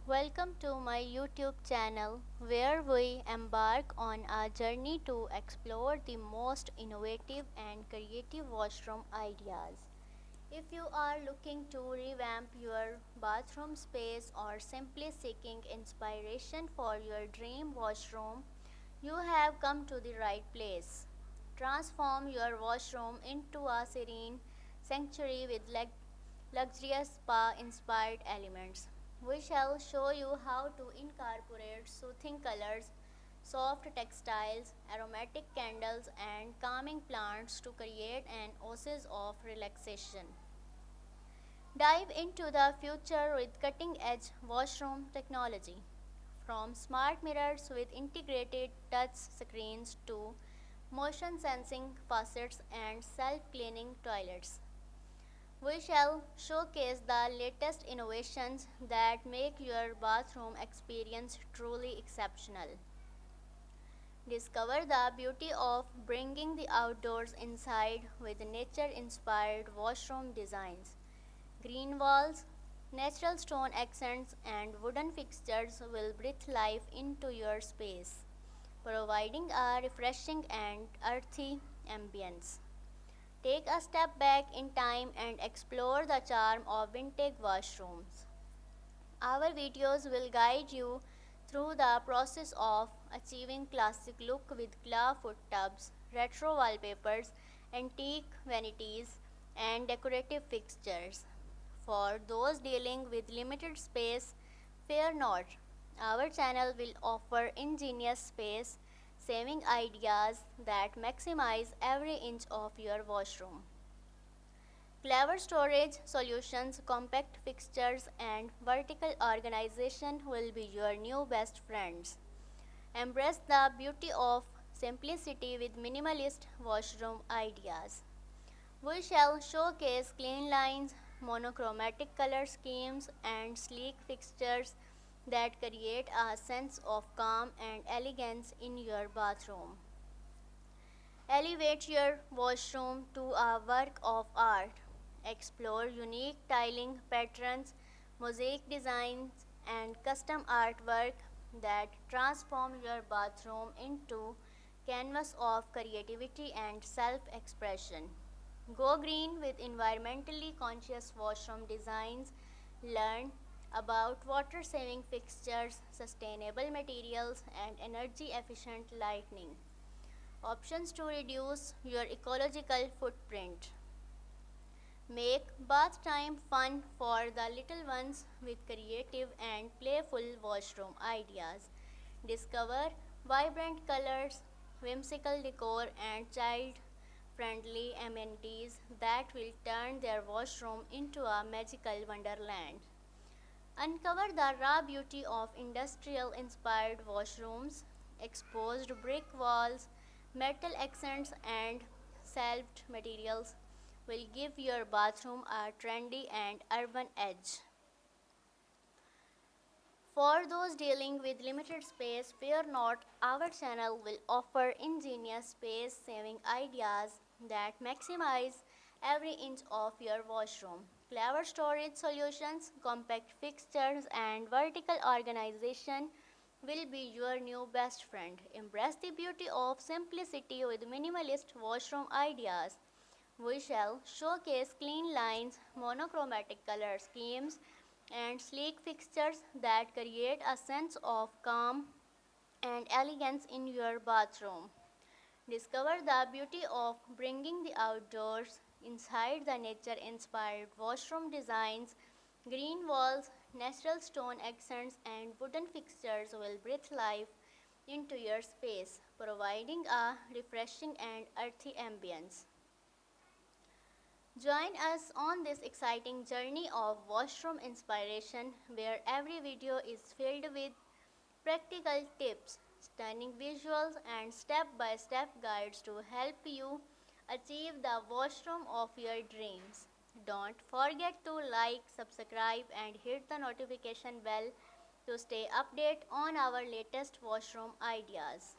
Welcome to my YouTube channel where we embark on a journey to explore the most innovative and creative washroom ideas. If you are looking to revamp your bathroom space or simply seeking inspiration for your dream washroom, you have come to the right place. Transform your washroom into a serene sanctuary with luxurious spa inspired elements. We shall show you how to incorporate soothing colors, soft textiles, aromatic candles, and calming plants to create an oasis of relaxation. Dive into the future with cutting edge washroom technology. From smart mirrors with integrated touch screens to motion sensing faucets and self cleaning toilets. We shall showcase the latest innovations that make your bathroom experience truly exceptional. Discover the beauty of bringing the outdoors inside with nature inspired washroom designs. Green walls, natural stone accents, and wooden fixtures will breathe life into your space, providing a refreshing and earthy ambience. Take a step back in time and explore the charm of vintage washrooms. Our videos will guide you through the process of achieving classic look with claw foot tubs, retro wallpapers, antique vanities, and decorative fixtures. For those dealing with limited space, fear not. Our channel will offer ingenious space saving ideas that maximize every inch of your washroom. Clever storage solutions, compact fixtures, and vertical organization will be your new best friends. Embrace the beauty of simplicity with minimalist washroom ideas. We shall showcase clean lines, monochromatic color schemes, and sleek fixtures that create a sense of calm and elegance in your bathroom. Elevate your washroom to a work of art. Explore unique tiling patterns, mosaic designs, and custom artwork that transform your bathroom into canvas of creativity and self-expression. Go green with environmentally conscious washroom designs. Learn about water saving fixtures, sustainable materials, and energy efficient lighting. Options to reduce your ecological footprint. Make bath time fun for the little ones with creative and playful washroom ideas. Discover vibrant colors, whimsical decor, and child friendly amenities that will turn their washroom into a magical wonderland. Uncover the raw beauty of industrial inspired washrooms, exposed brick walls, metal accents, and shelved materials will give your bathroom a trendy and urban edge. For those dealing with limited space, fear not, our channel will offer ingenious space saving ideas that maximize every inch of your washroom. Clever storage solutions, compact fixtures, and vertical organization will be your new best friend. Embrace the beauty of simplicity with minimalist washroom ideas. We shall showcase clean lines, monochromatic color schemes, and sleek fixtures that create a sense of calm and elegance in your bathroom. Discover the beauty of bringing the outdoors inside the nature inspired washroom designs. Green walls, natural stone accents, and wooden fixtures will breathe life into your space, providing a refreshing and earthy ambience. Join us on this exciting journey of washroom inspiration where every video is filled with practical tips, stunning visuals, and step by step guides to help you achieve the washroom of your dreams. Don't forget to like, subscribe, and hit the notification bell to stay updated on our latest washroom ideas.